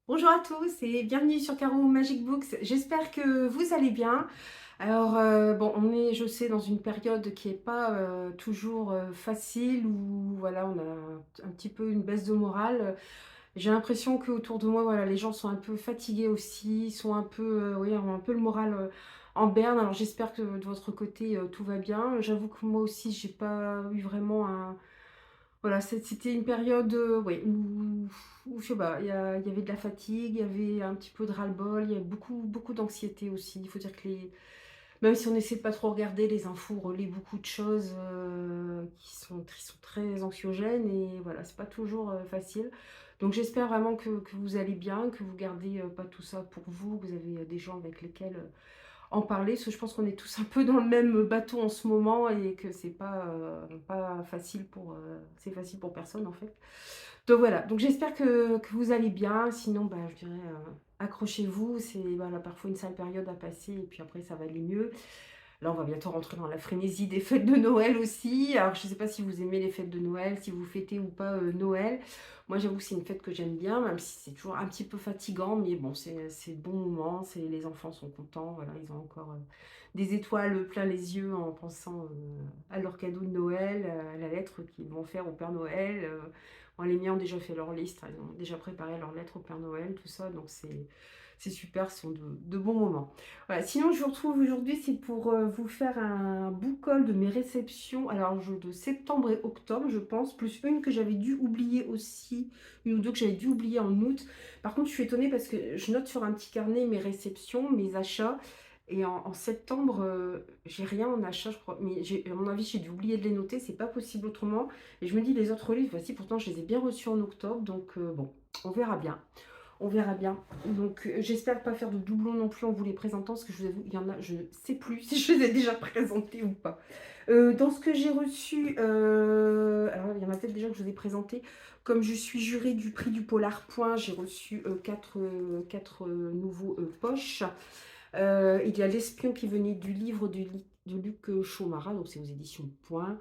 Bonjour à tous et bienvenue sur Caro Magic Books. J'espère que vous allez bien. Alors, bon, on est, je sais, dans une période qui n'est pas toujours facile où voilà, on a un petit peu une baisse de morale. J'ai l'impression qu'autour de moi, voilà, les gens sont un peu fatigués aussi, sont un peu, oui, ont un peu le moral en berne. Alors, j'espère que de votre côté, tout va bien. J'avoue que moi aussi, j'ai pas eu vraiment un voilà, c'était une période, ouais, où je sais pas, il y avait de la fatigue, il y avait un petit peu de ras-le-bol, il y avait beaucoup d'anxiété aussi. Il faut dire que les même si on essaie de pas trop regarder les infos, on relaie beaucoup de choses, qui sont très anxiogènes et voilà, c'est pas toujours, facile. Donc j'espère vraiment que vous allez bien, que vous gardez, pas tout ça pour vous, que vous avez, des gens avec lesquels, en parler, parce que je pense qu'on est tous un peu dans le même bateau en ce moment et que pas facile pour, c'est facile pour personne en fait. Donc voilà, donc j'espère que vous allez bien, sinon, bah, je dirais, accrochez-vous, c'est voilà, parfois une sale période à passer et puis après ça va aller mieux. Là, on va bientôt rentrer dans la frénésie des fêtes de Noël aussi. Alors, je ne sais pas si vous aimez les fêtes de Noël, si vous fêtez ou pas Noël. Moi, j'avoue que c'est une fête que j'aime bien, même si c'est toujours un petit peu fatigant, mais bon, c'est le bon moment. Les enfants sont contents, voilà, ils ont encore des étoiles plein les yeux en pensant à leur cadeau de Noël, à la lettre qu'ils vont faire au Père Noël. Bon, les miens ont déjà fait leur liste, ils ont déjà préparé leur lettre au Père Noël, tout ça, donc c'est super, ce sont de bons moments. Voilà, sinon, je vous retrouve aujourd'hui, c'est pour vous faire un book haul de mes réceptions. Alors, de septembre et octobre, je pense, plus une que j'avais dû oublier aussi, une ou deux que j'avais dû oublier en août. Par contre, je suis étonnée parce que je note sur un petit carnet mes réceptions, mes achats. Et en septembre, j'ai rien en achat, je crois. Mais à mon avis, j'ai dû oublier de les noter, c'est pas possible autrement. Et je me dis, les autres livres, voici, pourtant, je les ai bien reçus en octobre. Donc, bon, on verra bien. On verra bien. Donc, j'espère pas faire de doublons non plus en vous les présentant, parce que je vous avoue, il y en a, je ne sais plus si je les ai déjà présentés ou pas. Dans ce que j'ai reçu, alors il y en a peut-être déjà que je vous ai présenté. Comme je suis jurée du prix du Polar Point, j'ai reçu quatre nouveaux poches. Il y a L'espion qui venait du livre de Luc Chaumarat, donc c'est aux éditions Point.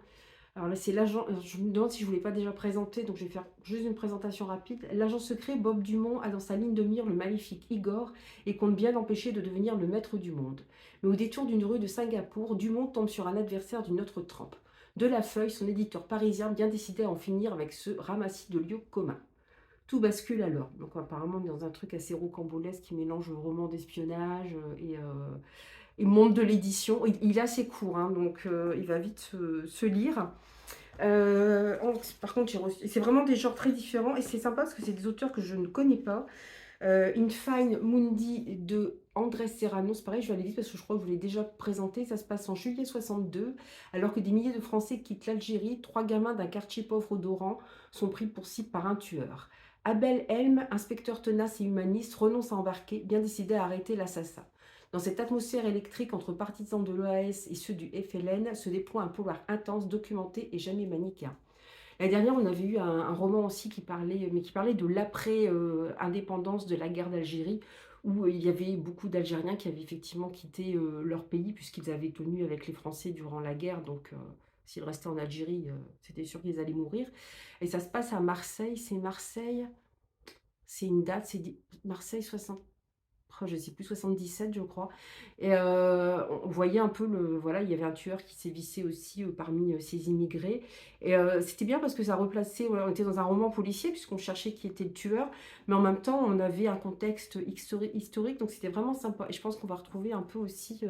Alors là, c'est l'agent. Je me demande si je ne voulais pas déjà présenter, donc je vais faire juste une présentation rapide. L'agent secret Bob Dumont a dans sa ligne de mire le maléfique Igor et compte bien l'empêcher de devenir le maître du monde. Mais au détour d'une rue de Singapour, Dumont tombe sur un adversaire d'une autre trempe. De La Feuille, son éditeur parisien, bien décidé à en finir avec ce ramassis de lieux communs. Tout bascule alors. Donc apparemment, on est dans un truc assez rocambolesque qui mélange roman d'espionnage et monde de l'édition. Il est assez court, hein, donc il va vite se lire. Par contre, c'est vraiment des genres très différents et c'est sympa parce que c'est des auteurs que je ne connais pas. In Fine Mundi de Andrés Serrano, c'est pareil, je vais aller vite parce que je crois que je vous l'ai déjà présenté. Ça se passe en juillet 62, alors que des milliers de Français quittent l'Algérie. Trois gamins d'un quartier pauvre d'Oran sont pris pour cible par un tueur. Abel Helm, inspecteur tenace et humaniste, renonce à embarquer, bien décidé à arrêter l'assassin. Dans cette atmosphère électrique entre partisans de l'OAS et ceux du FLN se déploie un pouvoir intense, documenté et jamais manichéen. L'année dernière, on avait eu un roman aussi qui parlait de l'après-indépendance de la guerre d'Algérie, où il y avait beaucoup d'Algériens qui avaient effectivement quitté leur pays, puisqu'ils avaient tenu avec les Français durant la guerre. Donc, s'ils restaient en Algérie, c'était sûr qu'ils allaient mourir. Et ça se passe à Marseille. C'est une date, Marseille 60. Oh, je sais plus, 77 je crois. Et on voyait un peu voilà, il y avait un tueur qui sévissait aussi parmi ces immigrés. Et c'était bien parce que ça replaçait, voilà, on était dans un roman policier puisqu'on cherchait qui était le tueur, mais en même temps on avait un contexte historique, donc c'était vraiment sympa. Et je pense qu'on va retrouver un peu aussi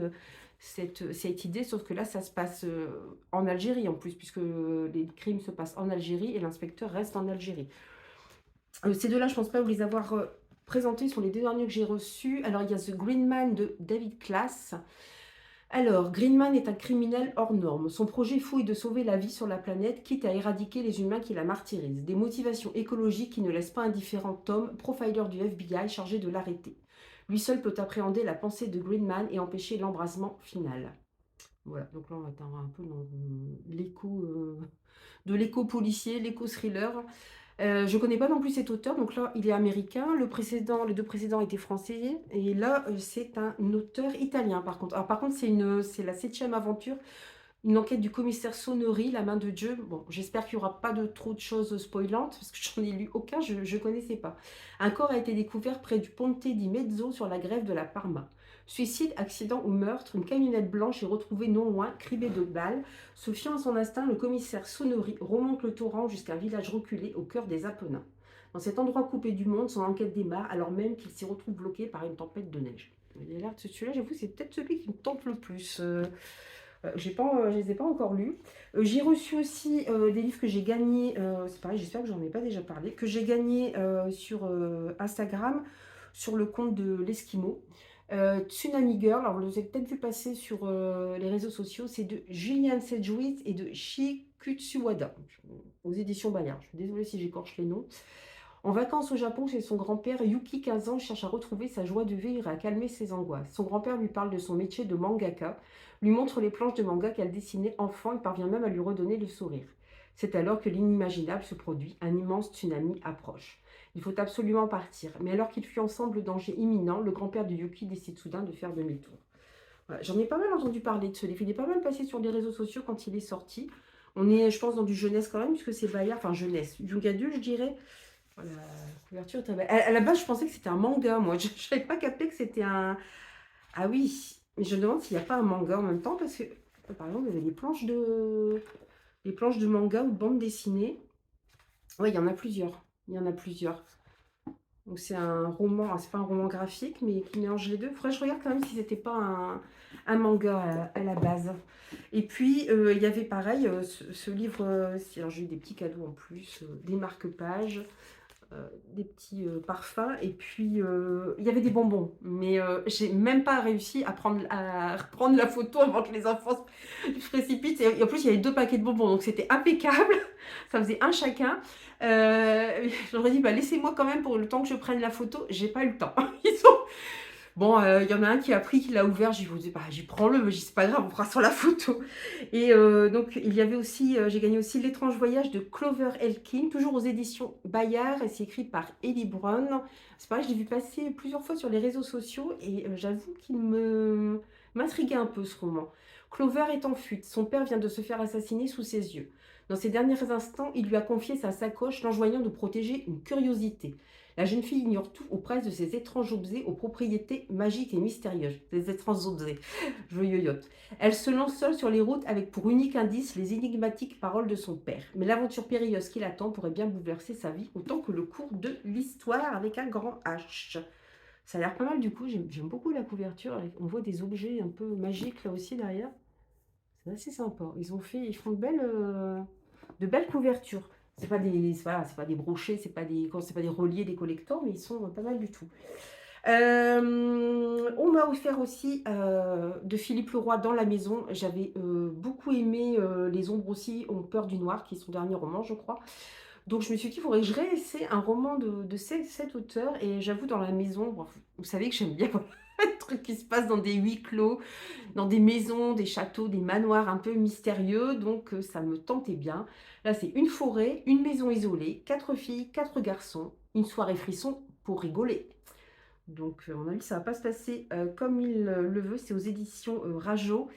cette idée, sauf que là ça se passe en Algérie en plus, puisque les crimes se passent en Algérie et l'inspecteur reste en Algérie. Ces deux-là, je pense pas vous les avoir présentés, ce sont les deux derniers que j'ai reçus. Alors, il y a The Green Man de David Klass. Alors, Greenman est un criminel hors norme. Son projet fou est de sauver la vie sur la planète, quitte à éradiquer les humains qui la martyrisent. Des motivations écologiques qui ne laissent pas indifférent Tom, profiler du FBI chargé de l'arrêter. Lui seul peut appréhender la pensée de Greenman et empêcher l'embrasement final. Voilà, donc là on va être un peu dans de l'écho policier, l'écho thriller. Je ne connais pas non plus cet auteur, donc là, il est américain. Les deux précédents étaient français. Et là, c'est un auteur italien, par contre. Alors, par contre, c'est la septième aventure. Une enquête du commissaire Sonnery, La main de Dieu. Bon, j'espère qu'il n'y aura pas de trop de choses spoilantes, parce que j'en ai lu aucun, je ne connaissais pas. Un corps a été découvert près du Ponte di Mezzo sur la grève de la Parma. Suicide, accident ou meurtre, une camionnette blanche est retrouvée non loin, cribée de balles. Se fiant à son instinct, le commissaire Sonnery remonte le torrent jusqu'à un village reculé au cœur des Apennins. Dans cet endroit coupé du monde, son enquête démarre alors même qu'il s'y retrouve bloqué par une tempête de neige. Il a l'air de celui-là, j'avoue, c'est peut-être celui qui me tente le plus. Je les ai pas encore lus. J'ai reçu aussi des livres que j'ai gagnés, c'est pareil, j'espère que j'en ai pas déjà parlé, que j'ai gagnés sur Instagram, sur le compte de l'Esquimau. Tsunami Girl, alors vous avez peut-être vu passer sur les réseaux sociaux, c'est de Julian Sedgwick et de Shikutsuwada, aux éditions Bayard. Je suis désolée si j'écorche les noms. En vacances au Japon chez son grand-père, Yuki, 15 ans, cherche à retrouver sa joie de vivre et à calmer ses angoisses. Son grand-père lui parle de son métier de mangaka, lui montre les planches de manga qu'elle dessinait enfant et parvient même à lui redonner le sourire. C'est alors que l'inimaginable se produit, un immense tsunami approche. Il faut absolument partir, mais alors qu'ils fuient ensemble le danger imminent, le grand-père de Yuki décide soudain de faire demi-tour. Voilà, j'en ai pas mal entendu parler de ce livre, il est pas mal passé sur les réseaux sociaux quand il est sorti. On est, je pense, dans du jeunesse quand même, puisque c'est Bayard, enfin jeunesse, young adulte, je dirais. Oh, la couverture est très belle. À la base, je pensais que c'était un manga, moi. Je n'avais pas capté que c'était un... Ah oui, mais je me demande s'il n'y a pas un manga en même temps, parce que, par exemple, il y avait des planches de manga ou de bande dessinée. Oui, il y en a plusieurs. Il y en a plusieurs. Donc c'est un roman, c'est pas un roman graphique, mais qui mélange les deux. Faudrait que je regarde quand même si c'était pas un manga à la base. Et puis, il y avait pareil, ce livre, alors j'ai eu des petits cadeaux en plus, des marque-pages, des petits parfums, et puis il y avait des bonbons, mais j'ai même pas réussi à reprendre la photo avant que les enfants se précipitent, et en plus il y avait 2 paquets de bonbons, donc c'était impeccable, ça faisait un chacun. J'aurais dit, bah, laissez-moi quand même pour le temps que je prenne la photo, j'ai pas eu le temps. Ils ont Bon, il y en a un qui a pris, qui l'a ouvert, j'ai dit: «Bah, j'y prends-le», mais j'ai dit: «C'est pas grave, on fera sur la photo». Et donc il y avait aussi, j'ai gagné aussi «L'étrange voyage» de Clover Elkin, toujours aux éditions Bayard, et c'est écrit par Ellie Brown. C'est pareil, je l'ai vu passer plusieurs fois sur les réseaux sociaux, et j'avoue qu'il m'intriguait un peu, ce roman. Clover est en fuite, son père vient de se faire assassiner sous ses yeux. Dans ses derniers instants, il lui a confié sa sacoche, l'enjoignant de protéger une curiosité. La jeune fille ignore tout ou presque de ces étranges objets aux propriétés magiques et mystérieuses. Ces étranges objets, je yoyote. Elle se lance seule sur les routes avec pour unique indice les énigmatiques paroles de son père. Mais l'aventure périlleuse qui l'attend pourrait bien bouleverser sa vie autant que le cours de l'histoire avec un grand H. Ça a l'air pas mal du coup, j'aime beaucoup la couverture. On voit des objets un peu magiques là aussi derrière. C'est assez sympa. Ils font de belles couvertures. C'est pas des brochets, c'est pas des reliés, des collectors, mais ils sont pas mal du tout. On m'a offert aussi de Philippe Leroy Dans la maison. J'avais beaucoup aimé Les ombres aussi ont peur du noir, qui est son dernier roman, je crois. Donc je me suis dit, il faudrait que je réessaie un roman de cet auteur. Et j'avoue, Dans la maison, bon, vous savez que j'aime bien les trucs qui se passent dans des huis clos, dans des maisons, des châteaux, des manoirs un peu mystérieux. Donc ça me tentait bien. Là, c'est une forêt, une maison isolée, 4 filles, 4 garçons, une soirée frisson pour rigoler. Donc, à mon avis, ça va pas se passer comme il le veut. C'est aux éditions Rajo.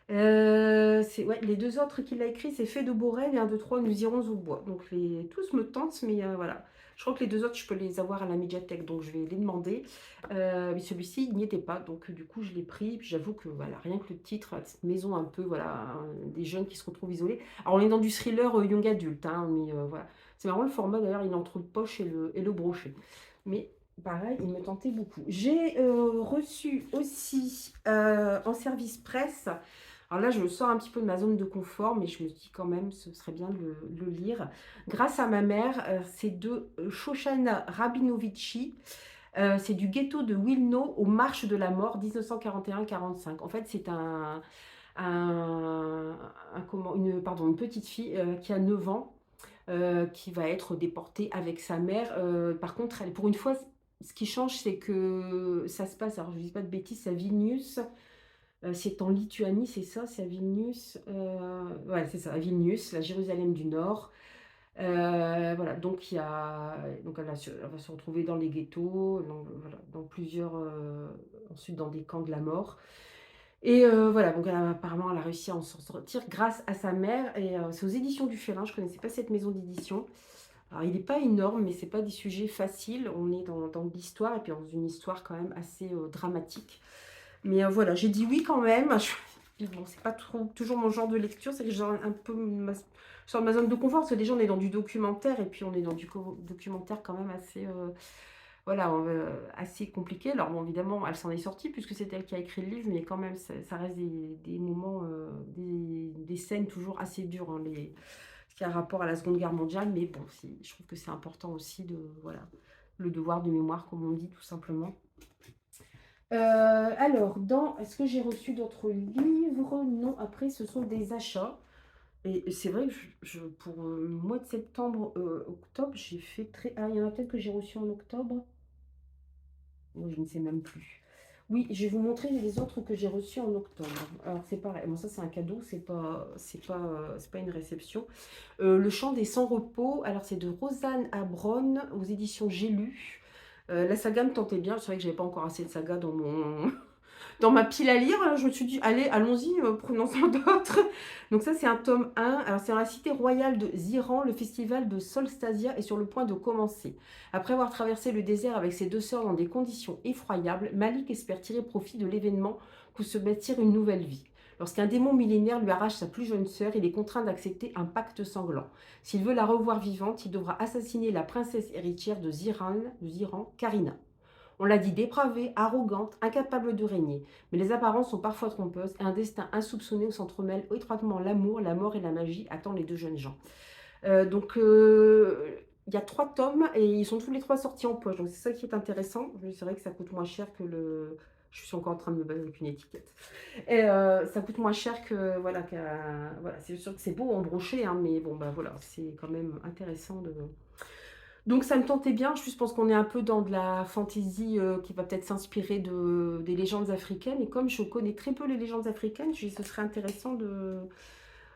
Ouais, les 2 autres qu'il a écrits, c'est Fait de beaux rêves et 1, 2, 3, Nous irons au bois. Donc, tous me tentent, mais voilà. Je crois que les 2 autres, je peux les avoir à la médiathèque, donc je vais les demander. Mais celui-ci, il n'y était pas, donc du coup, je l'ai pris. Puis j'avoue que voilà, rien que le titre, cette maison un peu, voilà, des jeunes qui se retrouvent isolés. Alors, on est dans du thriller young adulte, hein, mais voilà. C'est marrant le format d'ailleurs, il est entre le poche et le brochet. Mais pareil, il me tentait beaucoup. J'ai reçu aussi en service presse. Alors là, je me sors un petit peu de ma zone de confort, mais je me dis quand même, ce serait bien de le lire. Grâce à ma mère, c'est de Shoshana Rabinovitchi. C'est du ghetto de Wilno aux marches de la mort, 1941-45. En fait, c'est une petite fille qui a 9 ans, qui va être déportée avec sa mère. Par contre, pour une fois, ce qui change, c'est que ça se passe, alors je ne dis pas de bêtises, c'est à Vilnius. C'est en Lituanie, c'est ça, c'est à Vilnius. Ouais, c'est ça, à Vilnius, la Jérusalem du Nord. Voilà, donc elle va se retrouver dans les ghettos, voilà, dans plusieurs, ensuite dans des camps de la mort. Et voilà, donc apparemment, elle a réussi à en s'en sortir grâce à sa mère et c'est aux éditions du Félin. Je ne connaissais pas cette maison d'édition. Alors il est pas énorme, mais c'est pas des sujets faciles. On est dans de l'histoire et puis dans une histoire quand même assez, dramatique. Mais voilà, j'ai dit oui quand même. Bon, c'est pas trop toujours mon genre de lecture, c'est que je un peu je sors de ma zone de confort, parce que déjà on est dans du documentaire et puis on est dans du documentaire quand même assez, voilà, assez compliqué. Alors bon, évidemment, elle s'en est sortie puisque c'est elle qui a écrit le livre, mais quand même, ça reste des moments, des scènes toujours assez dures, hein, ce qui a rapport à la Seconde Guerre mondiale. Mais bon, je trouve que c'est important aussi de, voilà, le devoir de mémoire, comme on dit, tout simplement. Alors, est-ce que j'ai reçu d'autres livres? Non, après, ce sont des achats. Et c'est vrai que pour le mois de septembre, octobre, j'ai fait très... Ah, il y en a peut-être que j'ai reçu en octobre. Oh, je ne sais même plus. Oui, je vais vous montrer les autres que j'ai reçus en octobre. Alors, c'est pareil. Bon, ça, c'est un cadeau, c'est pas une réception. Le chant des sans-repos. Alors, c'est de Rosanne Abronne aux éditions J'ai lu. La saga me tentait bien. C'est vrai que j'avais pas encore assez de saga dans ma pile à lire. Je me suis dit, allez, allons-y, prenons-en d'autres. Donc ça, c'est un tome 1. Alors, c'est dans la cité royale de Ziran. Le festival de Solstasia est sur le point de commencer. Après avoir traversé le désert avec ses deux sœurs dans des conditions effroyables, Malik espère tirer profit de l'événement pour se bâtir une nouvelle vie. Lorsqu'un démon millénaire lui arrache sa plus jeune sœur, il est contraint d'accepter un pacte sanglant. S'il veut la revoir vivante, il devra assassiner la princesse héritière de Ziran, Karina. On l'a dit dépravée, arrogante, incapable de régner. Mais les apparences sont parfois trompeuses et un destin insoupçonné où s'entremêlent étroitement l'amour, la mort et la magie attend les deux jeunes gens. Donc, il y a 3 tomes et ils sont tous les 3 sortis en poche. Donc, c'est ça qui est intéressant. C'est vrai que ça coûte moins cher que le... Je suis encore en train de me battre avec une étiquette. Et ça coûte moins cher que... Voilà, voilà, c'est sûr que c'est beau en brochet, hein, mais bon, bah voilà, c'est quand même intéressant de... Donc ça me tentait bien, je pense qu'on est un peu dans de la fantaisie qui va peut-être s'inspirer des légendes africaines. Et comme je connais très peu les légendes africaines, ce serait intéressant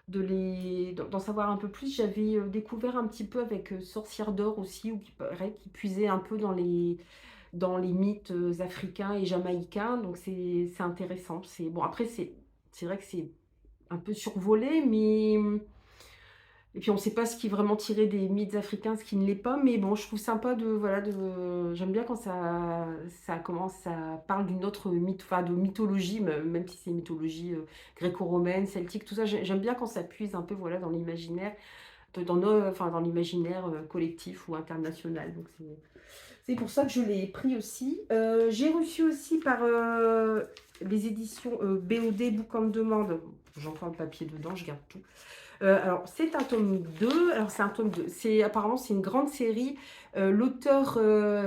d'en savoir un peu plus. J'avais découvert un petit peu avec Sorcière d'or aussi, où qui puisait un peu dans les mythes africains et jamaïcains. Donc c'est intéressant. Bon, après, c'est vrai que c'est un peu survolé, mais... Et puis on ne sait pas ce qui est vraiment tiré des mythes africains, ce qui ne l'est pas, mais bon, je trouve sympa voilà, j'aime bien quand ça commence, ça parle d'une autre enfin, de mythologie, même si c'est mythologie gréco-romaine, celtique, tout ça, j'aime bien quand ça puise un peu, voilà, dans l'imaginaire, enfin, dans l'imaginaire collectif ou international. Donc c'est pour ça que je l'ai pris aussi. J'ai reçu aussi par les éditions BOD, Book on Demand, j'en prends le papier dedans, je garde tout. Alors, c'est un tome 2. Alors, c'est un tome 2. Apparemment, c'est une grande série. L'auteur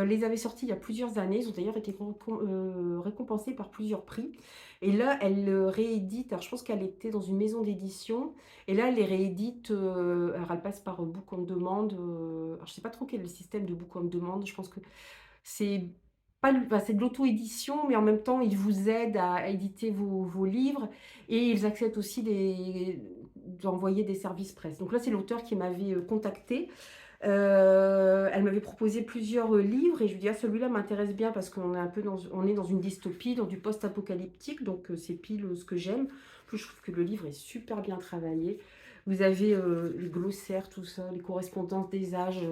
les avait sortis il y a plusieurs années. Ils ont d'ailleurs été récompensés par plusieurs prix. Et là, elle réédite. Alors, je pense qu'elle était dans une maison d'édition. Et là, elle les réédite. Alors, elle passe par Book on Demand. Alors, je ne sais pas trop quel est le système de Book on Demand. Je pense que c'est pas, enfin, c'est de l'auto-édition, mais en même temps, ils vous aident à éditer vos livres et ils acceptent aussi d'envoyer des services presse. Donc là, c'est l'auteur qui m'avait contacté. Elle m'avait proposé plusieurs livres et je lui dis, ah, celui-là m'intéresse bien parce qu'on est un peu on est dans une dystopie, dans du post-apocalyptique, donc c'est pile ce que j'aime. En plus, je trouve que le livre est super bien travaillé. Vous avez les glossaires, tout ça, les correspondances des âges.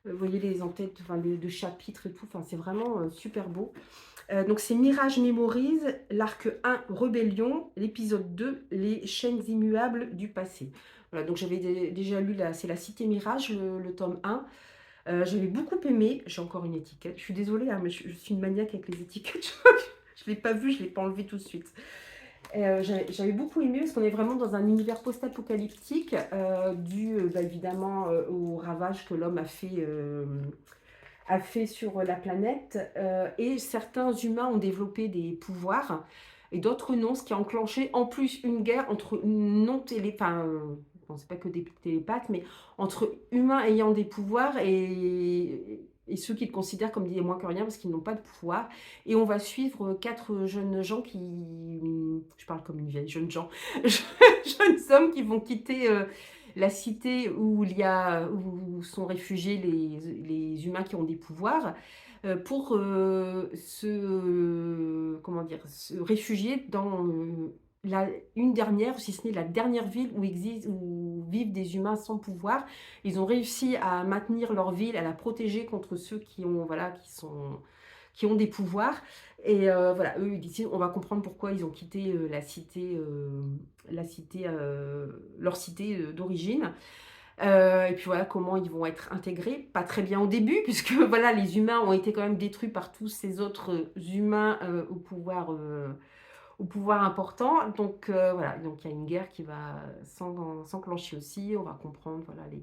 Vous voyez les entêtes, enfin, de chapitres et tout, enfin, c'est vraiment super beau. Donc c'est Mirage Mémorise, l'arc 1, Rébellion, l'épisode 2, les chaînes immuables du passé. Voilà, donc j'avais déjà lu, c'est La Cité Mirage, le tome 1. J'avais beaucoup aimé, j'ai encore une étiquette, je suis désolée, hein, mais je suis une maniaque avec les étiquettes, je ne l'ai pas vue, je ne l'ai pas enlevée tout de suite. J'avais beaucoup aimé parce qu'on est vraiment dans un univers post-apocalyptique dû évidemment au ravage que l'homme a fait sur la planète. Et certains humains ont développé des pouvoirs et d'autres non, ce qui a enclenché en plus une guerre entre bon, c'est pas que des télépathes, mais entre humains ayant des pouvoirs et ceux qu'ils considèrent comme des moins que rien parce qu'ils n'ont pas de pouvoir. Et on va suivre 4 jeunes gens je parle comme une vieille, jeunes gens, jeunes hommes qui vont quitter la cité où sont réfugiés les humains qui ont des pouvoirs pour, comment dire? Se réfugier dans, la une dernière, si ce n'est la dernière ville où vivent des humains sans pouvoir. Ils ont réussi à maintenir leur ville, à la protéger contre ceux qui ont, voilà, qui ont des pouvoirs et voilà, eux, ils disent: «On va comprendre pourquoi ils ont quitté, la cité, leur cité, d'origine». Et puis voilà, comment ils vont être intégrés. Pas très bien au début puisque voilà, les humains ont été quand même détruits par tous ces autres, humains, au pouvoir important. Donc voilà, donc il y a une guerre qui va s'enclencher aussi. On va comprendre, voilà, les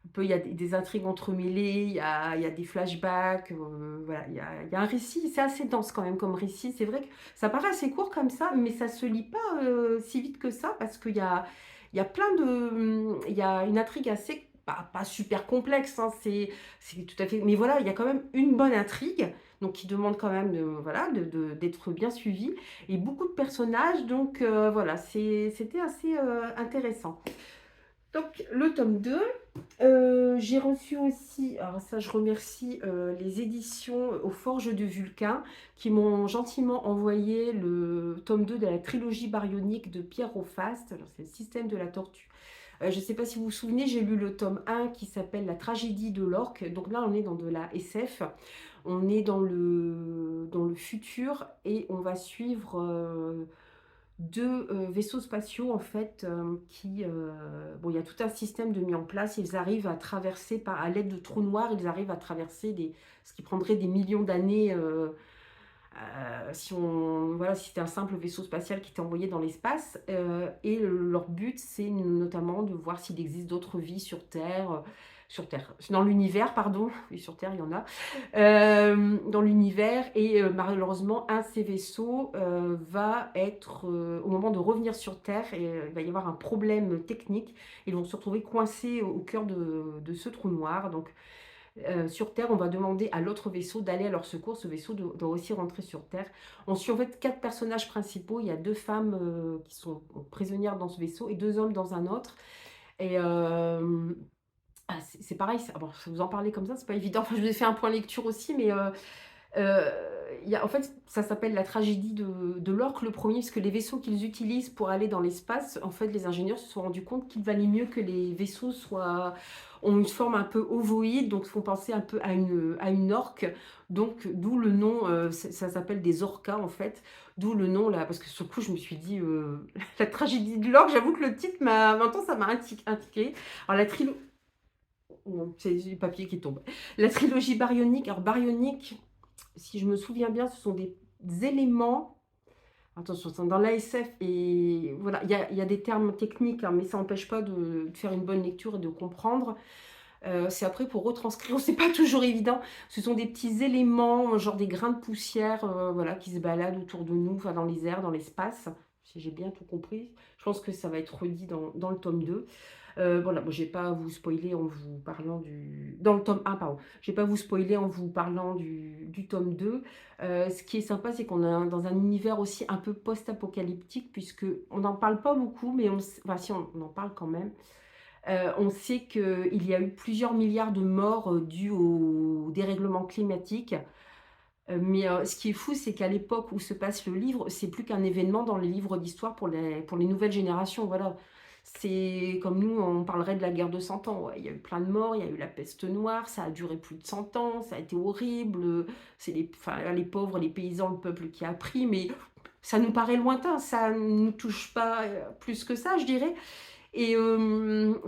un peu, il y a des intrigues entremêlées, il y a des flashbacks, voilà, il y a un récit, c'est assez dense quand même comme récit. C'est vrai que ça paraît assez court comme ça, mais ça se lit pas, si vite que ça parce qu'il y a plein de, il y a une intrigue assez pas super complexe, hein, c'est tout à fait, mais voilà, il y a quand même une bonne intrigue, donc qui demande quand même de voilà, d'être bien suivi et beaucoup de personnages, donc voilà, c'était assez, intéressant. Donc le tome 2. J'ai reçu aussi, alors ça je remercie, les éditions Aux Forges de Vulcain qui m'ont gentiment envoyé le tome 2 de la trilogie baryonique de Pierre Rofast. Alors c'est le système de la tortue. Je ne sais pas si vous vous souvenez, j'ai lu le tome 1 qui s'appelle La tragédie de l'orque. Donc là, on est dans de la SF. On est dans le futur et on va suivre, 2, vaisseaux spatiaux en fait, bon, il y a tout un système de mis en place. Ils arrivent à traverser à l'aide de trous noirs, ils arrivent à traverser ce qui prendrait des millions d'années, si on voilà, si c'était un simple vaisseau spatial qui était envoyé dans l'espace, et leur but, c'est notamment de voir s'il existe d'autres vies sur Terre, dans l'univers pardon, oui sur Terre il y en a, dans l'univers et malheureusement un de ces vaisseaux, va être, au moment de revenir sur Terre et il va y avoir un problème technique. Ils vont se retrouver coincés au cœur de ce trou noir. Donc sur Terre, on va demander à l'autre vaisseau d'aller à leur secours. Ce vaisseau doit aussi rentrer sur Terre. On suit en fait 4 personnages principaux. Il y a 2 femmes, qui sont prisonnières dans ce vaisseau et 2 hommes dans un autre et c'est pareil, bon, vous en parler comme ça, c'est pas évident. Enfin, je vous ai fait un point lecture aussi, mais Heu, en fait, ça s'appelle la tragédie de l'orque, le premier, parce que les vaisseaux qu'ils utilisent pour aller dans l'espace, en fait, les ingénieurs se sont rendus compte qu'il valait mieux que les vaisseaux ont une forme un peu ovoïde, donc font penser un peu à une orque. Donc d'où le nom, ça s'appelle des orcas, en fait. D'où le nom là, parce que sur le coup, je me suis dit, la tragédie de l'orque, j'avoue que le titre en même temps, ça m'a intriguée. Alors la trilo non, c'est du papier qui tombe. La trilogie baryonique, alors baryonique, si je me souviens bien, ce sont des éléments, attention, c'est dans l'ASF et voilà, il y a des termes techniques, hein, mais ça n'empêche pas de faire une bonne lecture et de comprendre. C'est après pour retranscrire, c'est pas toujours évident. Ce sont des petits éléments, genre des grains de poussière, voilà, qui se baladent autour de nous, enfin dans les airs, dans l'espace, si j'ai bien tout compris. Je pense que ça va être redit dans le tome 2. Voilà, bon, je vais pas vous spoiler en vous parlant dans le tome 1, pardon. Je vais pas vous spoiler en vous parlant du tome 2. Ce qui est sympa, c'est qu'on est dans un univers aussi un peu post-apocalyptique puisque on n'en parle pas beaucoup, mais enfin si, on en parle quand même. On sait qu'il y a eu plusieurs milliards de morts, dus au dérèglement climatique. Mais ce qui est fou, c'est qu'à l'époque où se passe le livre, c'est plus qu'un événement dans les livres d'histoire pour les nouvelles générations, voilà. C'est comme nous, on parlerait de la guerre de 100 ans, ouais. Il y a eu plein de morts, il y a eu la peste noire, ça a duré plus de 100 ans, ça a été horrible, c'est les pauvres, les paysans, le peuple qui a pris, mais ça nous paraît lointain, ça ne nous touche pas, plus que ça, je dirais. Et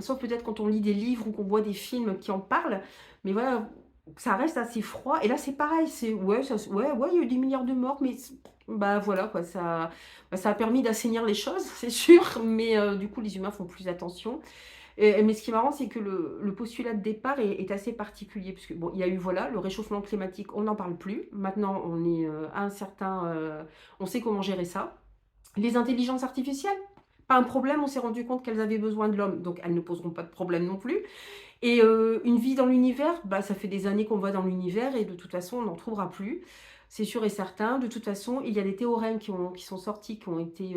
sauf peut-être quand on lit des livres ou qu'on voit des films qui en parlent, mais voilà, ça reste assez froid et là, c'est pareil, c'est ouais, ouais, il y a eu des milliards de morts, mais bah, voilà quoi, ça a permis d'assainir les choses, c'est sûr, mais du coup, les humains font plus attention et mais ce qui est marrant, c'est que le postulat de départ est assez particulier puisque bon, il y a eu, voilà, le réchauffement climatique, on n'en parle plus. Maintenant, on est, à un certain, on sait comment gérer ça. Les intelligences artificielles? pas un problème, on s'est rendu compte qu'elles avaient besoin de l'homme, donc elles ne poseront pas de problème non plus. Et une vie dans l'univers, bah, ça fait des années qu'on va dans l'univers et de toute façon, on n'en trouvera plus. C'est sûr et certain. De toute façon, il y a des théorèmes qui sont sortis, qui ont été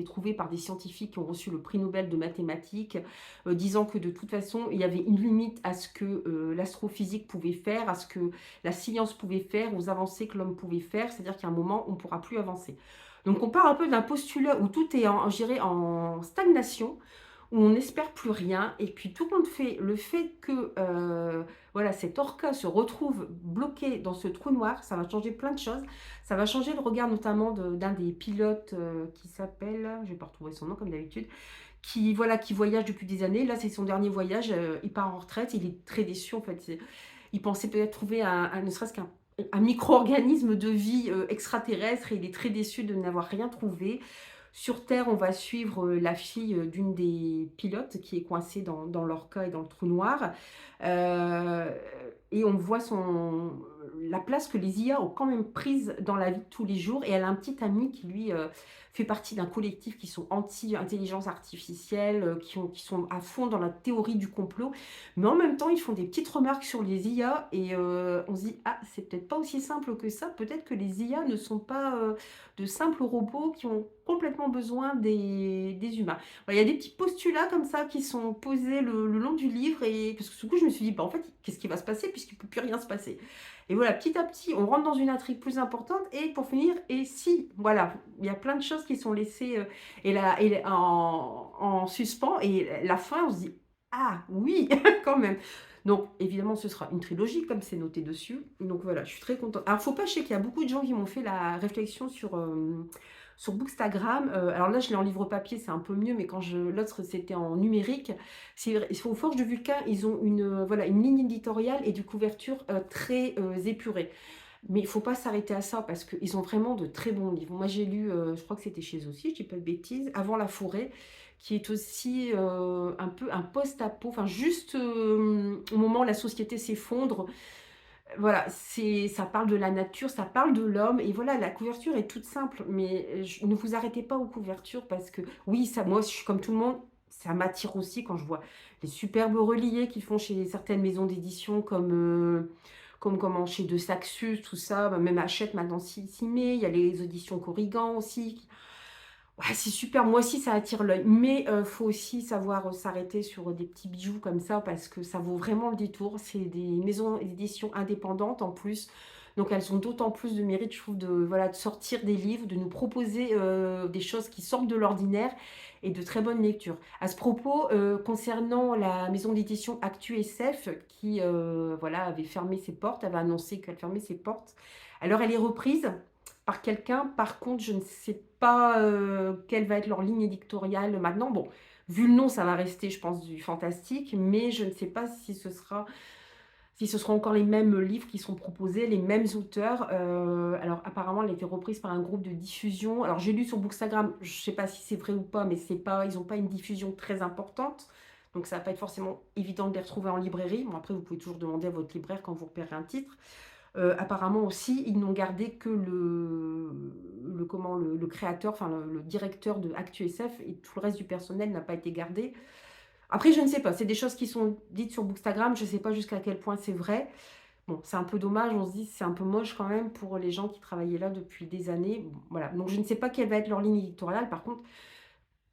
trouvés par des scientifiques qui ont reçu le prix Nobel de mathématiques, disant que de toute façon, il y avait une limite à ce que l'astrophysique pouvait faire, à ce que la science pouvait faire, aux avancées que l'homme pouvait faire. C'est-à-dire qu'à un moment, on ne pourra plus avancer. Donc on part un peu d'un postulat où tout est je dirais, en stagnation, où on n'espère plus rien, et puis tout compte fait, le fait que voilà, cet orca se retrouve bloqué dans ce trou noir, ça va changer plein de choses. Ça va changer le regard notamment d'un des pilotes qui s'appelle, je vais pas retrouver son nom comme d'habitude, qui, voilà, qui voyage depuis des années. Là, c'est son dernier voyage, il part en retraite, il est très déçu en fait. Il pensait peut-être trouver ne serait-ce qu'un micro-organisme de vie extraterrestre, et il est très déçu de n'avoir rien trouvé. Sur Terre, on va suivre la fille d'une des pilotes qui est coincée dans l'orca et dans le trou noir. Euh, et on voit la place que les IA ont quand même prise dans la vie de tous les jours. Et elle a un petit ami qui, lui, fait partie d'un collectif qui sont anti-intelligence artificielle, qui sont à fond dans la théorie du complot. Mais en même temps, ils font des petites remarques sur les IA et on se dit, ah, c'est peut-être pas aussi simple que ça. Peut-être que les IA ne sont pas de simples robots qui ont complètement besoin des humains. Voilà, il y a des petits postulats comme ça qui sont posés le long du livre, et parce que du coup, je me suis dit, bah, en fait, qu'est-ce qui va se passer puisqu'il ne peut plus rien se passer. Et voilà, petit à petit, on rentre dans une intrigue plus importante. Et pour finir, et si, voilà, il y a plein de choses qui sont laissées en suspens. Et la fin, on se dit, ah oui, quand même. Donc, évidemment, ce sera une trilogie, comme c'est noté dessus. Donc voilà, je suis très contente. Alors, faut pas, je sais qu'il y a beaucoup de gens qui m'ont fait la réflexion sur Bookstagram. Alors là, je l'ai en livre papier, c'est un peu mieux, mais l'autre, c'était en numérique. Aux Forges de Vulcain, ils ont voilà, une ligne éditoriale et de couverture très épurée. Mais il ne faut pas s'arrêter à ça, parce qu'ils ont vraiment de très bons livres. Moi, j'ai lu, je crois que c'était chez eux aussi, je ne dis pas de bêtises, Avant la forêt, qui est aussi un peu un post-apo, enfin juste au moment où la société s'effondre. Voilà, ça parle de la nature, ça parle de l'homme, et voilà, la couverture est toute simple, mais ne vous arrêtez pas aux couvertures, parce que oui, ça, moi, je suis comme tout le monde, ça m'attire aussi quand je vois les superbes reliés qu'ils font chez certaines maisons d'édition, comme comment, chez De Saxus, tout ça, bah, même Hachette maintenant s'y met. Il y a les éditions Corrigan aussi. Ouais, c'est super, moi aussi ça attire l'œil, mais faut aussi savoir s'arrêter sur des petits bijoux comme ça, parce que ça vaut vraiment le détour. C'est des maisons d'édition indépendantes en plus, donc elles ont d'autant plus de mérite, je trouve, voilà, de sortir des livres, de nous proposer des choses qui sortent de l'ordinaire, et de très bonnes lectures. À ce propos, concernant la maison d'édition Actu SF, qui voilà, avait fermé ses portes, avait annoncé qu'elle fermait ses portes, alors elle est reprise par quelqu'un. Par contre, je ne sais pas quelle va être leur ligne éditoriale maintenant. Bon, vu le nom, ça va rester, je pense, du fantastique, mais je ne sais pas si ce sera encore les mêmes livres qui sont proposés, les mêmes auteurs. Alors, apparemment, elle a été reprise par un groupe de diffusion. Alors, j'ai lu sur Bookstagram, je ne sais pas si c'est vrai ou pas, mais ils n'ont pas une diffusion très importante. Donc, ça ne va pas être forcément évident de les retrouver en librairie. Bon, après, vous pouvez toujours demander à votre libraire quand vous repérez un titre. Apparemment aussi, ils n'ont gardé que le créateur, enfin le directeur de ActuSF, et tout le reste du personnel n'a pas été gardé. Après, je ne sais pas, c'est des choses qui sont dites sur Bookstagram, je ne sais pas jusqu'à quel point c'est vrai. Bon, c'est un peu dommage, on se dit c'est un peu moche quand même pour les gens qui travaillaient là depuis des années. Bon, voilà, donc je ne sais pas quelle va être leur ligne éditoriale. Par contre,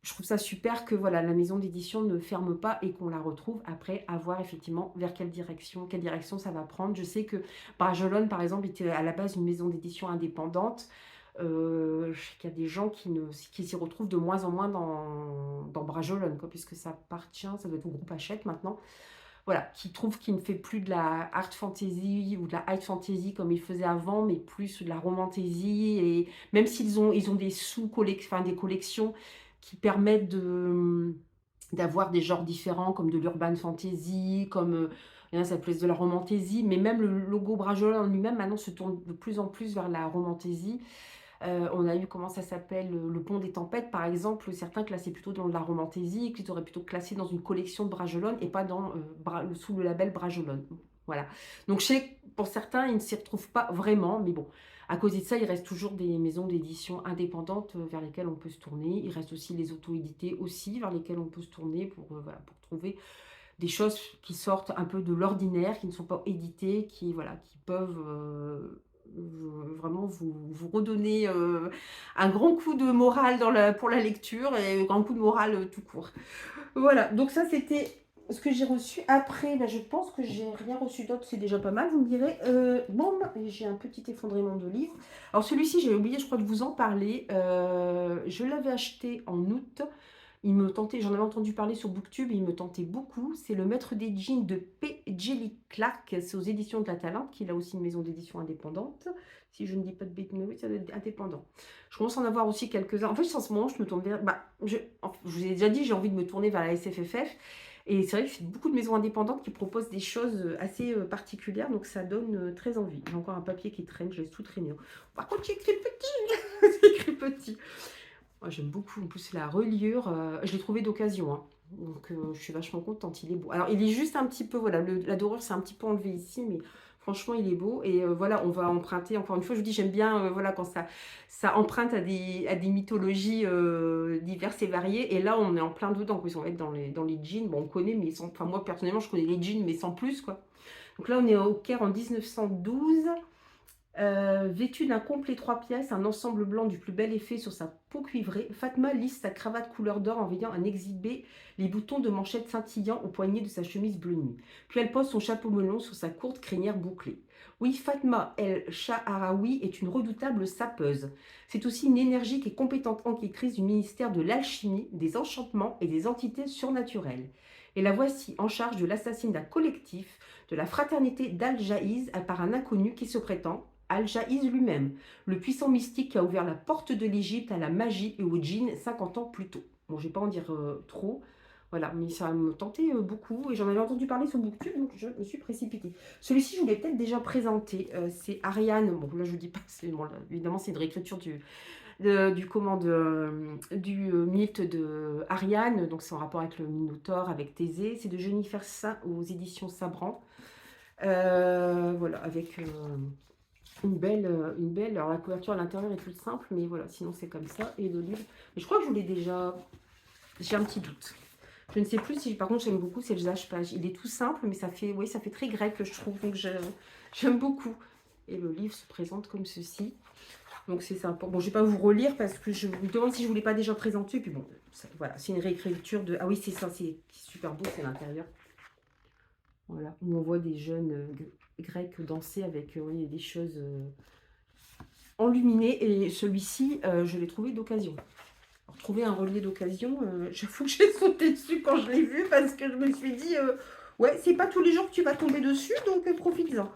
je trouve ça super que voilà, la maison d'édition ne ferme pas et qu'on la retrouve après, à voir effectivement vers quelle direction ça va prendre. Je sais que Brajolon, par exemple, était à la base une maison d'édition indépendante. Je sais qu'il y a des gens qui s'y retrouvent de moins en moins dans Brajolon, quoi, puisque ça appartient, ça doit être au groupe Hachette maintenant. Voilà, qui trouvent qu'il ne fait plus de la art fantasy ou de la high fantasy comme il faisait avant, mais plus de la romantasy. Et même ils ont des sous-collections, enfin, des collections qui permettent d'avoir des genres différents, comme de l'urban fantasy, comme il y en a, ça s'appelle de la romantasy, mais même le logo Brajolon en lui-même maintenant se tourne de plus en plus vers la romantasy. On a eu, comment ça s'appelle, Le Pont des Tempêtes, par exemple, certains classaient plutôt dans de la romantasy, qui auraient plutôt classé dans une collection de Brajolon et pas sous le label Brajolon. Voilà. Donc, je sais que pour certains, ils ne s'y retrouvent pas vraiment, mais bon. À côté de ça, il reste toujours des maisons d'édition indépendantes, vers lesquelles on peut se tourner. Il reste aussi les auto-édités aussi, vers lesquelles on peut se tourner pour, voilà, pour trouver des choses qui sortent un peu de l'ordinaire, qui ne sont pas éditées, qui voilà, qui peuvent, vraiment vous redonner, un grand coup de morale dans la pour la lecture et un grand coup de morale, tout court. Voilà, donc ça c'était ce que j'ai reçu. Après, bah, je pense que j'ai rien reçu d'autre, c'est déjà pas mal, vous me direz. Bon, j'ai un petit effondrement de livres. Alors celui-ci, j'ai oublié, je crois, de vous en parler. Je l'avais acheté en août. Il me tentait, j'en avais entendu parler sur Booktube et il me tentait beaucoup. C'est Le Maître des Jeans de P. Jelly Clark. C'est aux éditions de La Talente, qui a aussi une maison d'édition indépendante. Si je ne dis pas de bêtises, mais oui, ça doit être indépendant. Je commence à en avoir aussi quelques-uns. En fait, en ce moment, je me tourne vers. Bah, je vous ai déjà dit, j'ai envie de me tourner vers la SFFF. Et c'est vrai que c'est beaucoup de maisons indépendantes qui proposent des choses assez particulières. Donc, ça donne très envie. J'ai encore un papier qui traîne, je laisse tout traîner. Par contre, j'ai écrit petit. C'est écrit petit. Moi, j'aime beaucoup. En plus, la reliure, je l'ai trouvé d'occasion, hein. Donc, je suis vachement contente. Il est beau. Alors, il est juste un petit peu, voilà, la dorure, c'est un petit peu enlevé ici, mais franchement, il est beau. Et voilà, on va emprunter. Encore une fois, je vous dis, j'aime bien, voilà, quand ça emprunte à des mythologies diverses et variées. Et là, on est en plein dedans, quoi. Ils vont être dans les jeans. Bon, on connaît, mais sans, enfin, moi, personnellement, je connais les jeans, mais sans plus, quoi. Donc là, on est au Caire en 1912. Vêtue d'un complet 3 pièces, un ensemble blanc du plus bel effet sur sa peau cuivrée, Fatma lisse sa cravate couleur d'or en veillant à exhiber les boutons de manchette scintillants au poignet de sa chemise bleu nuit. Puis elle pose son chapeau melon sur sa courte crinière bouclée. Oui, Fatma El Shaharaoui est une redoutable sapeuse. C'est aussi une énergique et compétente enquêtrice du ministère de l'Alchimie, des Enchantements et des Entités surnaturelles. Et la voici en charge de l'assassinat collectif de la fraternité d'Al-Jaïz par un inconnu qui se prétend Al-Jaïz lui-même, le puissant mystique qui a ouvert la porte de l'Égypte à la magie et au djinn 50 ans plus tôt. Bon, je ne vais pas en dire trop, voilà, mais ça me tentait beaucoup et j'en avais entendu parler sur Booktube, donc je me suis précipitée. Celui-ci, je vous l'ai peut-être déjà présenté, c'est Ariane, bon là je ne vous dis pas, bon, là, évidemment c'est une réécriture du mythe de Ariane, donc c'est en rapport avec le Minotaure, avec Thésée, c'est de Jennifer Saint aux éditions Sabran, voilà, avec une belle, alors la couverture à l'intérieur est toute simple, mais voilà, sinon c'est comme ça, et le livre, mais je crois que je vous l'ai déjà, j'ai un petit doute. Je ne sais plus si, par contre, j'aime beaucoup, c'est le Zage-Page. Il est tout simple, mais ça fait, oui, ça fait très grec, je trouve, donc j'aime beaucoup. Et le livre se présente comme ceci. Donc c'est sympa. Bon, je ne vais pas vous relire parce que je me demande si je ne vous l'ai pas déjà présenté. Puis bon, voilà, c'est une réécriture de... Ah oui, c'est ça, c'est super beau, c'est l'intérieur. Voilà, où on voit des jeunes grecs danser avec oui, des choses enluminées. Et celui-ci, je l'ai trouvé d'occasion. Trouver un relais d'occasion, j'avoue que j'ai sauté dessus quand je l'ai vu parce que je me suis dit, ouais, c'est pas tous les jours que tu vas tomber dessus, donc profites-en.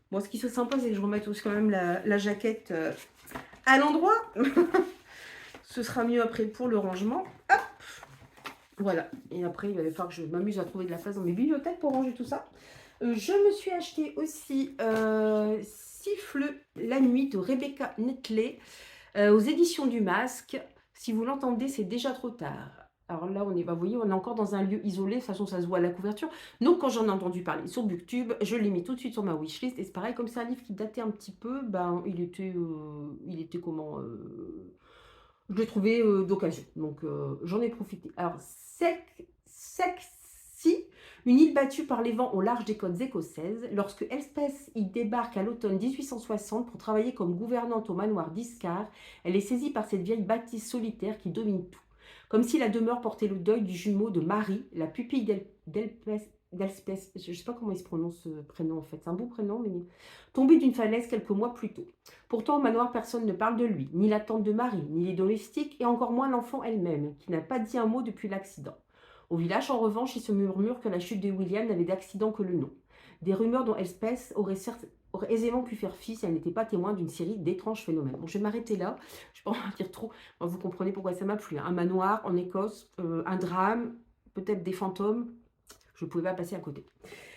Bon, ce qui se sympa, c'est que je remette aussi quand même la jaquette à l'endroit. Ce sera mieux après pour le rangement. Hop, voilà. Et après, il va falloir que je m'amuse à trouver de la place dans mes bibliothèques pour ranger tout ça. Je me suis acheté aussi Siffle la nuit de Rebecca Netley aux éditions du Masque. Si vous l'entendez, c'est déjà trop tard. Alors là, on est, bah, vous voyez, on est encore dans un lieu isolé. De toute façon, ça se voit à la couverture. Donc, quand j'en ai entendu parler sur Booktube, je l'ai mis tout de suite sur ma wishlist. Et c'est pareil, comme c'est un livre qui datait un petit peu, ben, il était comment je l'ai trouvé d'occasion. Donc, j'en ai profité. Alors, Sexy, une île battue par les vents au large des côtes écossaises, lorsque Elspeth y débarque à l'automne 1860 pour travailler comme gouvernante au manoir d'Iscar, elle est saisie par cette vieille bâtisse solitaire qui domine tout. Comme si la demeure portait le deuil du jumeau de Marie, la pupille d'Elspeth, je ne sais pas comment il se prononce ce prénom en fait, c'est un beau prénom, mais tombée d'une falaise quelques mois plus tôt. Pourtant, au manoir, personne ne parle de lui, ni la tante de Marie, ni les domestiques, et encore moins l'enfant elle-même, qui n'a pas dit un mot depuis l'accident. Au village, en revanche, il se murmure que la chute de William n'avait d'accident que le nom. Des rumeurs dont Elspeth aurait aisément pu faire fi si elle n'était pas témoin d'une série d'étranges phénomènes. Bon, je vais m'arrêter là, je ne vais pas en dire trop, vous comprenez pourquoi ça m'a plu. Un manoir en Écosse, un drame, peut-être des fantômes, je ne pouvais pas passer à côté.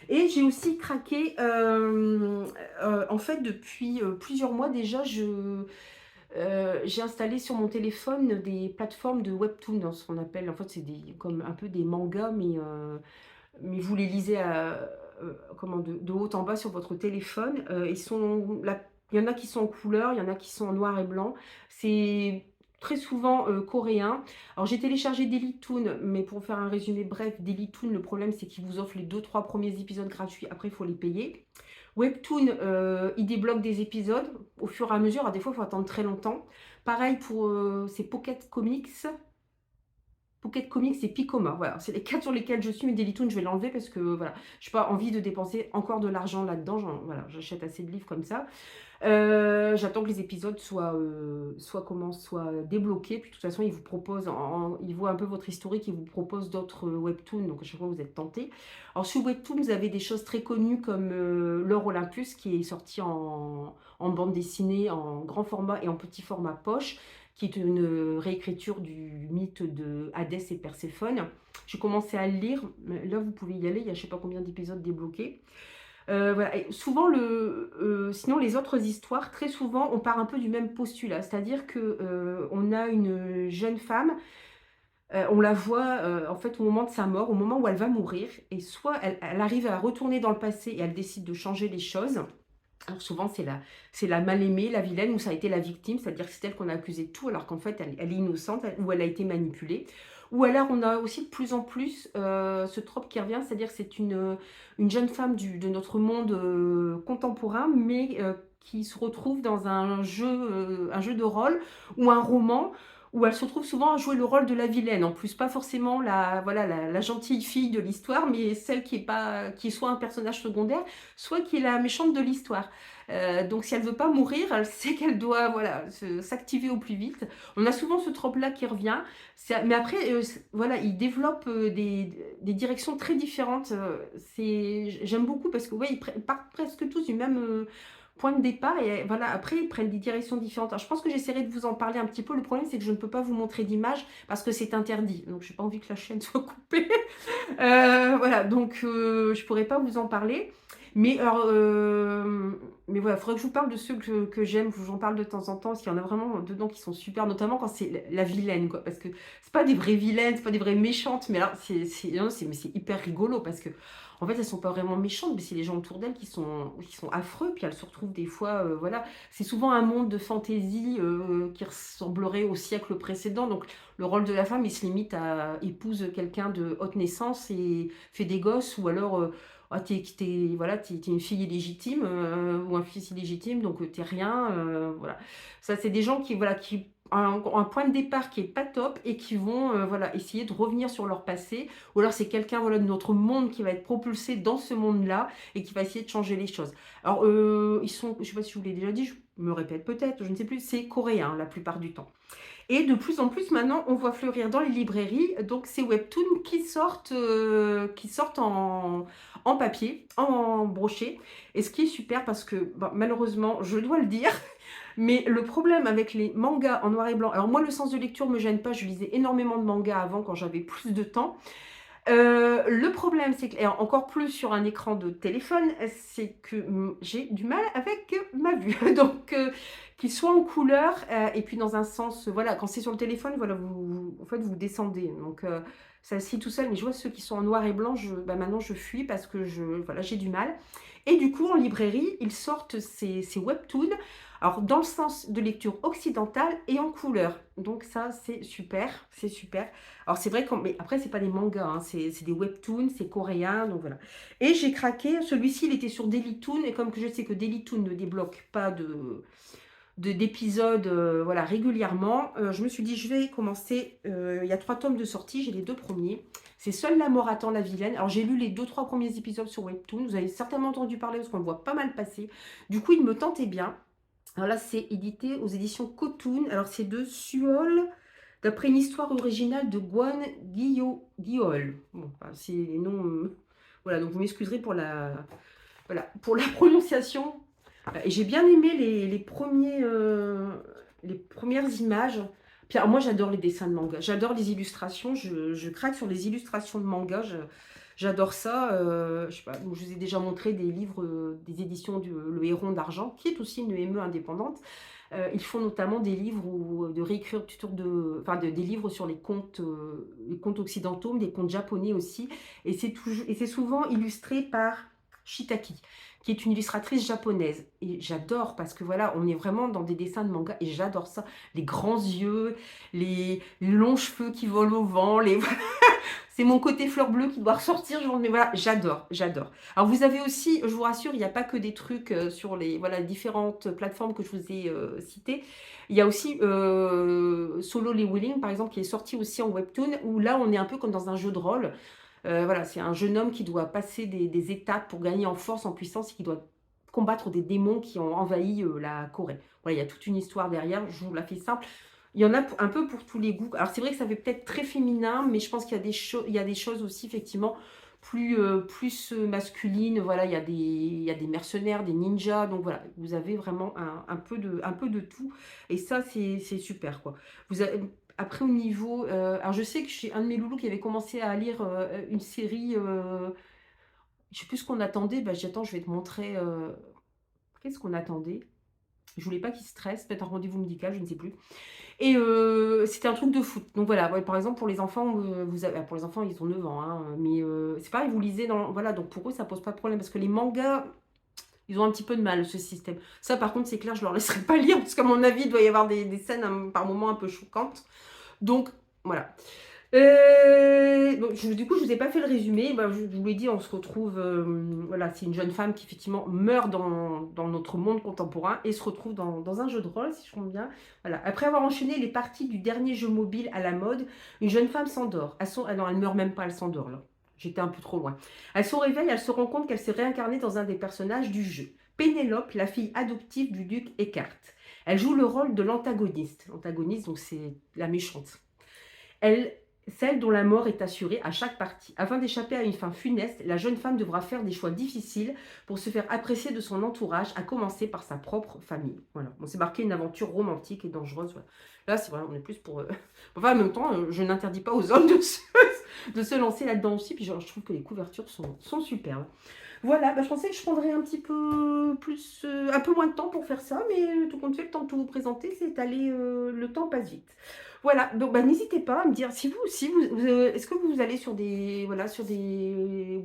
Et j'ai aussi craqué, en fait, depuis plusieurs mois déjà, j'ai installé sur mon téléphone des plateformes de webtoon, hein, ce qu'on appelle, en fait, c'est comme un peu des mangas, mais vous les lisez comment, de haut en bas sur votre téléphone. Il y en a qui sont en couleur, il y en a qui sont en noir et blanc. C'est très souvent, coréen. Alors j'ai téléchargé Dailytoon, mais pour faire un résumé bref, Dailytoon, le problème c'est qu'ils vous offrent les 2-3 premiers épisodes gratuits, après il faut les payer. Webtoon, il débloque des épisodes au fur et à mesure. Alors des fois, il faut attendre très longtemps. Pareil pour, c'est Pocket Comics. Pocket Comics et Picoma, voilà, c'est les 4 sur lesquels je suis, mais Dailytoon, je vais l'enlever parce que, voilà, je n'ai pas envie de dépenser encore de l'argent là-dedans. Voilà, j'achète assez de livres comme ça. J'attends que les épisodes soient débloqués. Puis de toute façon, ils vous proposent, ils voient un peu votre historique, ils vous proposent d'autres webtoons. Donc à chaque fois, vous êtes tentés. Alors sur Webtoon, vous avez des choses très connues comme L'Or Olympus, qui est sorti en bande dessinée, en grand format et en petit format poche, qui est une réécriture du mythe de Hadès et Perséphone. J'ai commencé à le lire. Là, vous pouvez y aller. Il y a je ne sais pas combien d'épisodes débloqués. Voilà. Et souvent, sinon les autres histoires, très souvent, on part un peu du même postulat. C'est-à-dire que on a une jeune femme, on la voit en fait au moment de sa mort, au moment où elle va mourir, et soit elle arrive à retourner dans le passé et elle décide de changer les choses. Alors souvent, c'est la mal aimée, la vilaine, ou ça a été la victime, c'est-à-dire que c'est elle qu'on a accusé de tout, alors qu'en fait, elle est innocente, ou elle a été manipulée. Ou alors, on a aussi de plus en plus ce trope qui revient, c'est-à-dire que c'est une jeune femme de notre monde contemporain, mais qui se retrouve dans un jeu de rôle ou un roman, où elle se retrouve souvent à jouer le rôle de la vilaine. En plus, pas forcément voilà, la gentille fille de l'histoire, mais celle qui est soit un personnage secondaire, soit qui est la méchante de l'histoire. Donc si elle veut pas mourir, elle sait qu'elle doit voilà, s'activer au plus vite. On a souvent ce trope-là qui revient. Mais après, voilà, il développe des directions très différentes. J'aime beaucoup parce que ouais, ils partent presque tous du même point de départ. Et voilà, après, ils prennent des directions différentes. Alors, je pense que j'essaierai de vous en parler un petit peu. Le problème, c'est que je ne peux pas vous montrer d'image parce que c'est interdit. Donc, je n'ai pas envie que la chaîne soit coupée. Voilà, donc je pourrais pas vous en parler. Mais alors, mais voilà, il faudrait que je vous parle de ceux que j'aime, que j'en parle de temps en temps, parce qu'il y en a vraiment dedans qui sont super, notamment quand c'est la vilaine, quoi. Parce que c'est pas des vraies vilaines, c'est pas des vraies méchantes, mais là, mais c'est hyper rigolo, parce que en fait, elles sont pas vraiment méchantes, mais c'est les gens autour d'elles qui sont affreux, puis elles se retrouvent des fois, voilà. C'est souvent un monde de fantaisie qui ressemblerait au siècle précédent, donc le rôle de la femme, il se limite à épouse quelqu'un de haute naissance et fait des gosses, ou alors ah, voilà, t'es une fille illégitime ou un fils illégitime, donc t'es rien. Voilà. Ça, c'est des gens qui, voilà, qui un point de départ qui est pas top et qui vont voilà, essayer de revenir sur leur passé. Ou alors c'est quelqu'un voilà, de notre monde qui va être propulsé dans ce monde-là et qui va essayer de changer les choses. Alors, ils sont, je sais pas si je vous l'ai déjà dit, je me répète peut-être, je ne sais plus, c'est coréen la plupart du temps. Et de plus en plus, maintenant, on voit fleurir dans les librairies, donc ces webtoons qui sortent en papier, en brochet. Et ce qui est super parce que, bon, malheureusement, je dois le dire, mais le problème avec les mangas en noir et blanc, alors moi, le sens de lecture ne me gêne pas, je lisais énormément de mangas avant quand j'avais plus de temps. Le problème, c'est que, et encore plus sur un écran de téléphone, c'est que j'ai du mal avec ma vue. Donc, qu'il soit en couleur et puis dans un sens, voilà, quand c'est sur le téléphone, voilà, en fait, vous descendez. Donc, ça se lit tout seul. Mais je vois ceux qui sont en noir et blanc, maintenant, je fuis parce que voilà, j'ai du mal. Et du coup, en librairie, ils sortent ces webtoons. Alors, dans le sens de lecture occidentale et en couleur. Donc, ça, c'est super. C'est super. Alors, c'est vrai mais après, c'est pas des mangas, hein, c'est des webtoons, c'est coréen, donc voilà. Et j'ai craqué. Celui-ci, il était sur Dailytoon. Et comme que je sais que Dailytoon ne débloque pas d'épisodes voilà, régulièrement, je me suis dit, je vais commencer. Il y a 3 tomes de sortie. J'ai les 2 premiers. C'est Seule la mort attend la vilaine. Alors, j'ai lu les 2-3 premiers épisodes sur Webtoon. Vous avez certainement entendu parler parce qu'on le voit pas mal passer. Du coup, il me tentait bien. Alors là, c'est édité aux éditions Cotoon. Alors, c'est de Suol, d'après une histoire originale de Guan Guiol. Bon, enfin, c'est les noms... voilà, donc vous m'excuserez voilà, pour la prononciation. Et j'ai bien aimé les premières images. Puis, alors, moi, j'adore les dessins de manga. J'adore les illustrations. Je craque sur les illustrations de manga. J'adore ça. Je sais pas, donc je vous ai déjà montré des livres, des éditions du Le Héron d'Argent, qui est aussi une ME indépendante. Ils font notamment des livres de réécriture des livres sur les contes occidentaux, mais des contes japonais aussi. Et c'est souvent illustré par Shitaki. qui est une illustratrice japonaise. Et j'adore parce que voilà, on est vraiment dans des dessins de manga et j'adore ça. Les grands yeux, les longs cheveux qui volent au vent, les... c'est mon côté fleur bleue qui doit ressortir. Mais voilà, j'adore, j'adore. Alors vous avez aussi, je vous rassure, il n'y a pas que des trucs sur les voilà, différentes plateformes que je vous ai citées. Il y a aussi Solo Leveling, par exemple, qui est sorti aussi en webtoon, où là, on est un peu comme dans un jeu de rôle. Voilà, c'est un jeune homme qui doit passer des étapes pour gagner en force, en puissance, et qui doit combattre des démons qui ont envahi la Corée. Voilà, il y a toute une histoire derrière, je vous la fais simple. Il y en a un peu pour tous les goûts. Alors c'est vrai que ça fait peut-être très féminin, mais je pense qu'il y a des choses aussi effectivement plus masculines. Voilà, il y a des mercenaires, des ninjas. Donc voilà, vous avez vraiment un peu de tout. Et ça, c'est super, quoi. Vous avez, après, au niveau... alors je sais que j'ai un de mes loulous qui avait commencé à lire une série... je sais plus ce qu'on attendait. Bah, j'attends, je vais te montrer... qu'est-ce qu'on attendait? Je voulais pas qu'il stresse, peut-être un rendez-vous médical, je ne sais plus. Et c'était un truc de foot. Donc voilà, ouais, par exemple, pour les enfants, pour les enfants, ils ont 9 ans, hein, mais c'est pareil, vous lisez dans... Voilà, donc pour eux, ça pose pas de problème, parce que les mangas, ils ont un petit peu de mal, ce système. Ça, par contre, c'est clair, je leur laisserai pas lire, parce qu'à mon avis, il doit y avoir des scènes par moments un peu choquantes. Donc, voilà. Donc, du coup, je vous ai pas fait le résumé. Bah, je vous l'ai dit, on se retrouve. Voilà, c'est une jeune femme qui effectivement meurt dans notre monde contemporain et se retrouve dans un jeu de rôle, si je comprends bien. Voilà. Après avoir enchaîné les parties du dernier jeu mobile à la mode, une jeune femme s'endort. Ah non, elle meurt même pas, elle s'endort là. J'étais un peu trop loin. À son réveil, elle se rend compte qu'elle s'est réincarnée dans un des personnages du jeu. Pénélope, la fille adoptive du duc Eckhart. Elle joue le rôle de l'antagoniste. L'antagoniste, donc c'est la méchante. Elle, celle dont la mort est assurée à chaque partie. Afin d'échapper à une fin funeste, la jeune femme devra faire des choix difficiles pour se faire apprécier de son entourage, à commencer par sa propre famille. Voilà. On s'est marqué une aventure romantique et dangereuse. Voilà. Là, c'est vrai, on est plus pour... Enfin, en même temps, je n'interdis pas aux hommes de se lancer là-dedans aussi. Puis genre, je trouve que les couvertures sont superbes. Voilà, bah, je pensais que je prendrais un petit peu plus, un peu moins de temps pour faire ça, mais tout compte fait, le temps de tout vous présenter, c'est allé, le temps passe vite. Voilà, donc bah, n'hésitez pas à me dire est-ce que vous allez sur des voilà sur des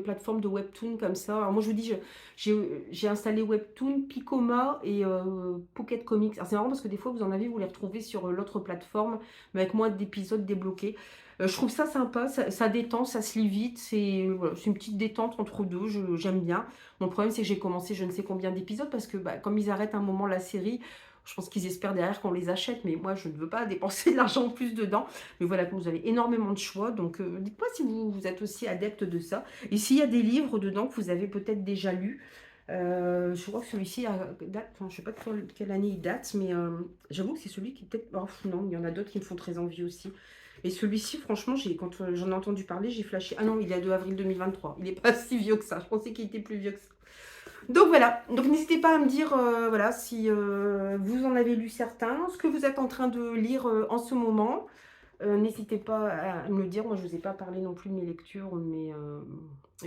plateformes de webtoon comme ça. Alors moi je vous dis, j'ai installé Webtoon, Picoma et Pocket Comics. Alors c'est marrant parce que des fois vous en avez, vous les retrouvez sur l'autre plateforme, mais avec moins d'épisodes débloqués. Je trouve ça sympa, ça détend, ça se lit vite, voilà, c'est une petite détente entre deux, j'aime bien. Mon problème, c'est que j'ai commencé je ne sais combien d'épisodes parce que bah, comme ils arrêtent un moment la série, je pense qu'ils espèrent derrière qu'on les achète, mais moi, je ne veux pas dépenser de l'argent en plus dedans. Mais voilà, vous avez énormément de choix, donc dites-moi si vous êtes aussi adepte de ça. Et s'il y a des livres dedans que vous avez peut-être déjà lus, je crois que celui-ci date, enfin, je ne sais pas de quelle année il date, mais j'avoue que c'est celui qui peut-être... Oh, non, il y en a d'autres qui me font très envie aussi. Mais celui-ci, franchement, quand j'en ai entendu parler, j'ai flashé. Ah non, il est de avril 2023. Il n'est pas si vieux que ça. Je pensais qu'il était plus vieux que ça. Donc voilà, donc n'hésitez pas à me dire voilà, si vous en avez lu certains, ce que vous êtes en train de lire en ce moment. N'hésitez pas à me le dire, moi je ne vous ai pas parlé non plus de mes lectures, mais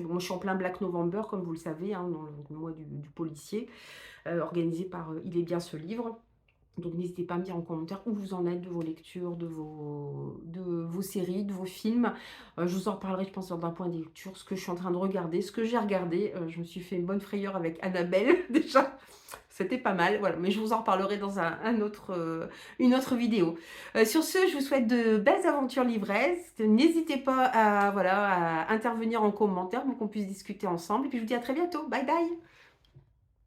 bon, moi je suis en plein Black November, comme vous le savez, hein, dans le mois du policier, organisé par Il est bien ce livre. Donc n'hésitez pas à me dire en commentaire où vous en êtes de vos lectures, de vos séries, de vos films. Je vous en reparlerai, je pense, d'un point de lecture, ce que je suis en train de regarder, ce que j'ai regardé. Je me suis fait une bonne frayeur avec Annabelle, déjà. C'était pas mal, voilà. Mais je vous en reparlerai dans une autre vidéo. Sur ce, je vous souhaite de belles aventures livresques. N'hésitez pas à, voilà, à intervenir en commentaire pour qu'on puisse discuter ensemble. Et puis je vous dis à très bientôt. Bye bye!